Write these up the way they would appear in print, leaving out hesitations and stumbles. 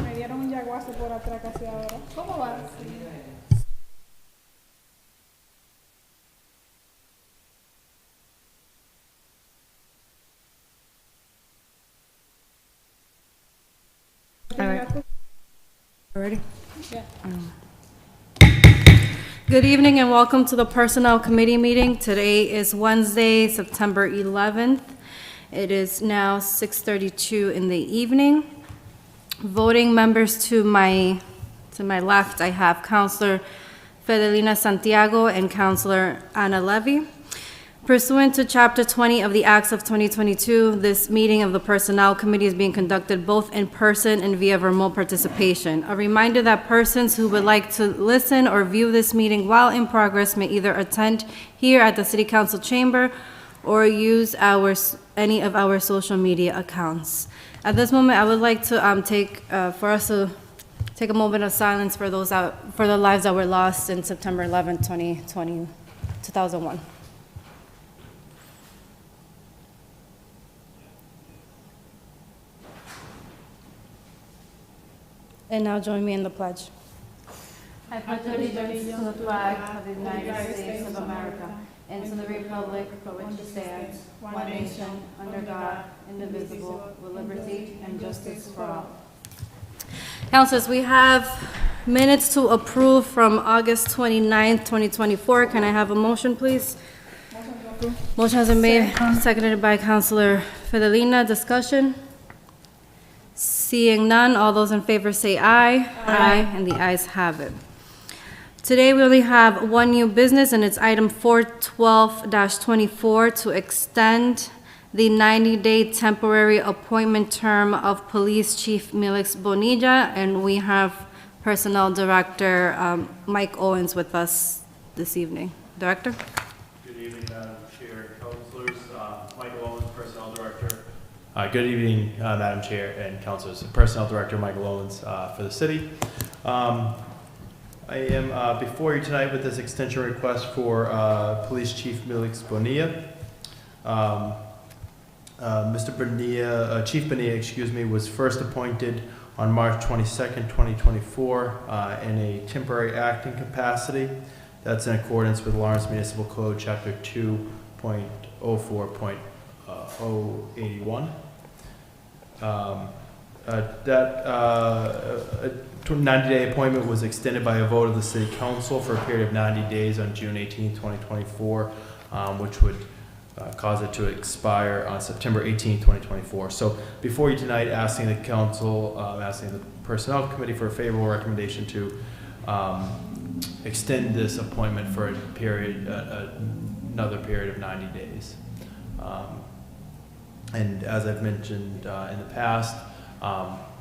Me dieron un yaguazo por atrás casi ahora. ¿Cómo va? All right. Ready? Yeah. Good evening and welcome to the Personnel Committee meeting. Today is Wednesday, September 11th. It is now 6:32 in the evening. Voting members to my left, I have Counselor Fidelina Santiago and Counselor Ana Levy. Pursuant to Chapter 20 of the Acts of 2022, this meeting of the Personnel Committee is being conducted both in person and via remote participation. A reminder that persons who would like to listen or view this meeting while in progress may either attend here at the City Council chamber or use any of our social media accounts. At this moment, I would like to for us to take a moment of silence for for the lives that were lost in September 11th, 2001. And now join me in the pledge. I pledge allegiance to the flag of the United States of America and to the republic for which it stands, one nation, under God, indivisible, with liberty and justice for all. Councilors, we have minutes to approve from August 29th, 2024. Can I have a motion, please? Motion has been made, seconded by Councilor Fidelina. Discussion? Seeing none, all those in favor say aye. Aye. And the ayes have it. Today, we only have one new business, and it's item 412-24 to extend the 90-day temporary appointment term of Police Chief Milix Bonilla, and we have Personnel Director Mike Owens with us this evening. Director? Good evening, Madam Chair and Councilors. Michael Owens, Personnel Director. Good evening, Madam Chair and Councilors. Personnel Director Michael Owens for the city. I am before you tonight with this extension request for Police Chief Milix Bonilla. Mr. Bonilla, Chief Bonilla, excuse me, was first appointed on March 22nd, 2024 in a temporary acting capacity. That's in accordance with Lawrence Municipal Code, Chapter 2.04.081. That 90-day appointment was extended by a vote of the City Council for a period of 90 days on June 18, 2024, which would cause it to expire on September 18, 2024. So before you tonight, asking the Council, asking the Personnel Committee for a favorable recommendation to extend this appointment for a period, another period of 90 days. And as I've mentioned in the past,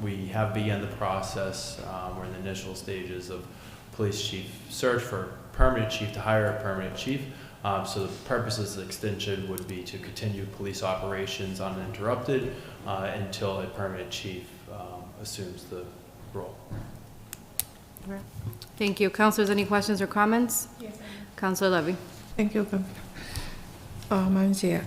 we have begun the process. We're in the initial stages of police chief search for permanent chief to hire a permanent chief. So the purpose of the extension would be to continue police operations uninterrupted until a permanent chief assumes the role. Thank you. Councilors, any questions or comments? Yes, Councilor Levy. Thank you, Madam Chair.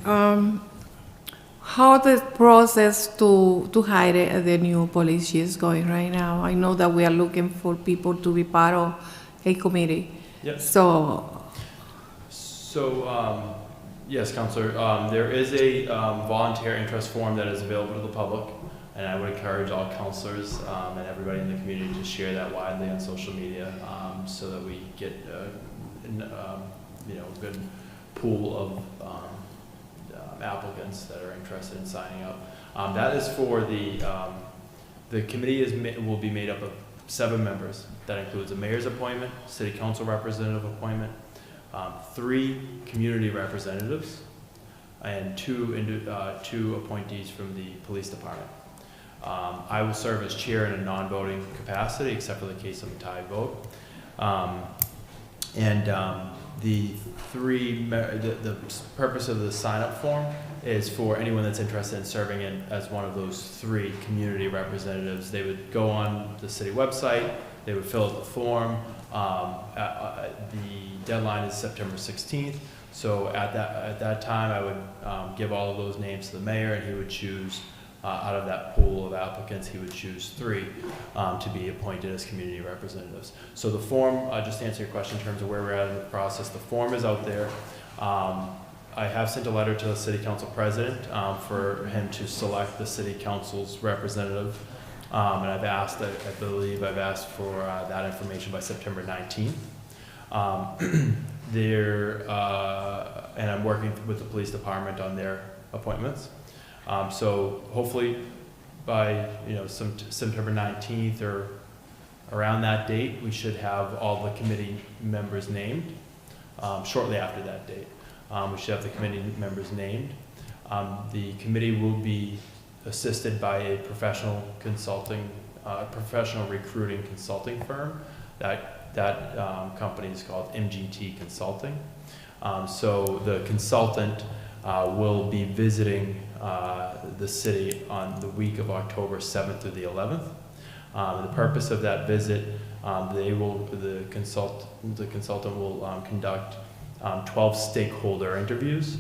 How the process to hire the new police chief is going right now? I know that we are looking for people to be part of a committee. Yep. So, yes, Councilor, there is a volunteer interest form that is available to the public, and I would encourage all councilors and everybody in the community to share that widely on social media so that we get a good pool of applicants that are interested in signing up. That is for the committee will be made up of 7 members. That includes a mayor's appointment, city council representative appointment, 3 community representatives, and 2 appointees from the police department. I will serve as chair in a non-voting capacity, except for the case of a tie vote. The purpose of the sign-up form is for anyone that's interested in serving as one of those 3 community representatives. They would go on the city website, they would fill out the form. The deadline is September 16th. So at that time, I would give all of those names to the mayor, and he would choose out of that pool of applicants, he would choose 3 to be appointed as community representatives. So the form, just to answer your question in terms of where we're at in the process, the form is out there. I have sent a letter to the city council president for him to select the city council's representative. And I've asked, I believe I've asked for that information by September 19th. And I'm working with the police department on their appointments. So hopefully by, some September 19th or around that date, we should have all the committee members named. Shortly after that date, we should have the committee members named. The committee will be assisted by a professional recruiting consulting firm. That company is called MGT Consulting. So the consultant will be visiting the city on the week of October 7th through the 11th. The purpose of that visit, the consultant will conduct 12 stakeholder interviews.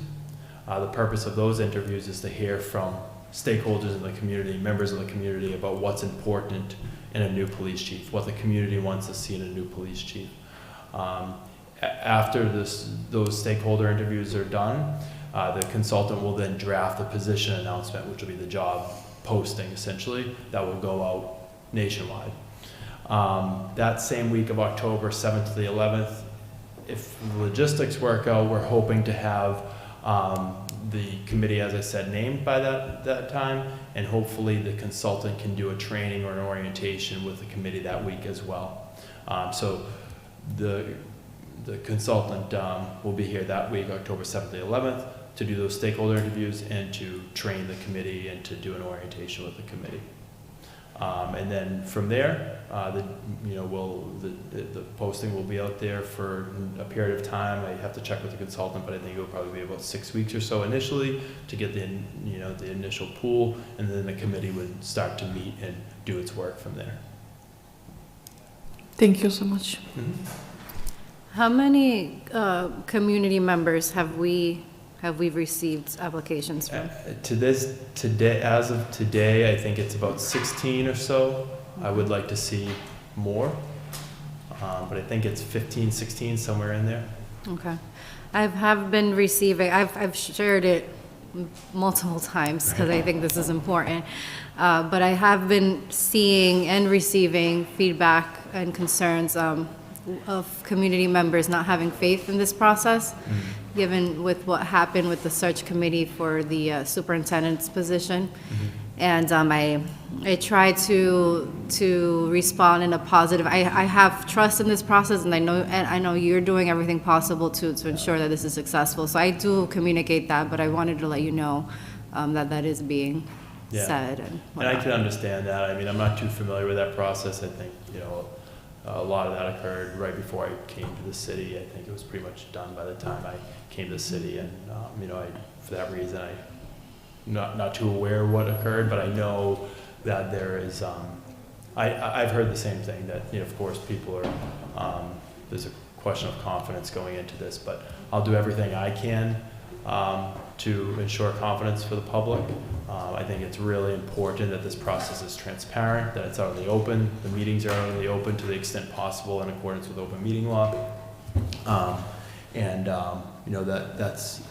The purpose of those interviews is to hear from stakeholders in the community, members of the community, about what's important in a new police chief, what the community wants to see in a new police chief. After those stakeholder interviews are done, the consultant will then draft a position announcement, which will be the job posting, essentially, that will go out nationwide. That same week of October 7th to the 11th, if the logistics work out, we're hoping to have the committee, as I said, named by that time, and hopefully the consultant can do a training or an orientation with the committee that week as well. So the consultant will be here that week, October 7th to the 11th, to do those stakeholder interviews and to train the committee and to do an orientation with the committee. And then from there, the posting will be out there for a period of time. I have to check with the consultant, but I think it will probably be about 6 weeks or so initially to get the initial pool, and then the committee would start to meet and do its work from there. Thank you so much. Mm-hmm. How many community members have we received applications from? As of today, I think it's about 16 or so. I would like to see more, but I think it's 15, 16, somewhere in there. Okay. I have been receiving, I've shared it multiple times because I think this is important, but I have been seeing and receiving feedback and concerns of community members not having faith in this process, given with what happened with the search committee for the superintendent's position. And I try to respond in a positive. I have trust in this process, and I know you're doing everything possible to ensure that this is successful. So I do communicate that, but I wanted to let you know that is being said. And I can understand that. I mean, I'm not too familiar with that process. I think, a lot of that occurred right before I came to the city. I think it was pretty much done by the time I came to the city, and for that reason, I'm not too aware of what occurred, but I know that there is. I've heard the same thing, that of course people are. There's a question of confidence going into this, but I'll do everything I can to ensure confidence for the public. I think it's really important that this process is transparent, that it's out in the open. The meetings are out in the open to the extent possible in accordance with open meeting law. That's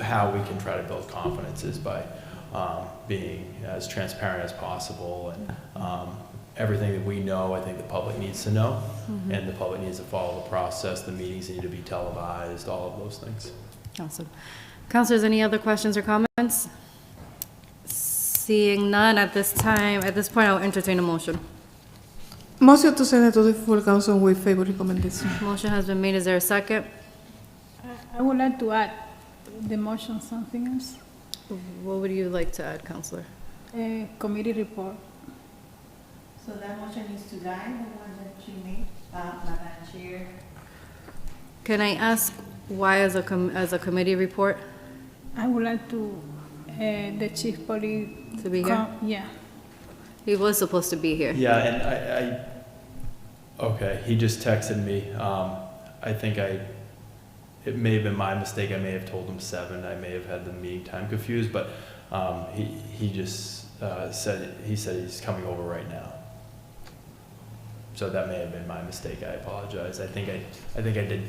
how we can try to build confidence, is by being as transparent as possible. And everything that we know, I think the public needs to know, and the public needs to follow the process. The meetings need to be televised, all of those things. Awesome. Councilors, any other questions or comments? Seeing none at this point, I'll entertain a motion. Motion to send it to the full council with favor recommendation. Motion has been made. Is there a second? I would like to add the motion something else. What would you like to add, Councilor? Committee report. So that motion is to die, the one that you made, Madam Chair. Can I ask why as a committee report? I would like to, the chief police. To be here? Yeah. He was supposed to be here. Yeah, and okay, he just texted me. I think it may have been my mistake. I may have told him 7. I may have had the meeting time confused, but He just said he's coming over right now. So that may have been my mistake. I apologize. I think I did,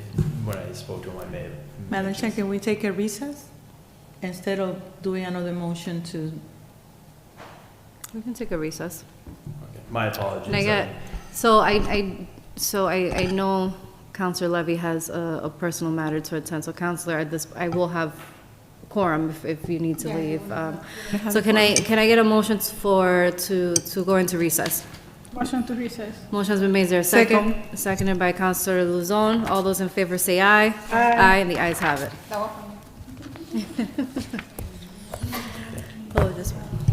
when I spoke to him, I may have. Madam Chair, can we take a recess instead of doing another motion to? We can take a recess. Okay. My apologies. Can I get, so I know Counselor Levy has a personal matter to attend, so Counselor, I will have quorum if you need to leave. So can I get a motion to go into recess? Motion to recess. Motion's been made, is there a second? Seconded by Counselor Luzon. All those in favor say aye. Aye, and the ayes have it. Oh, this one.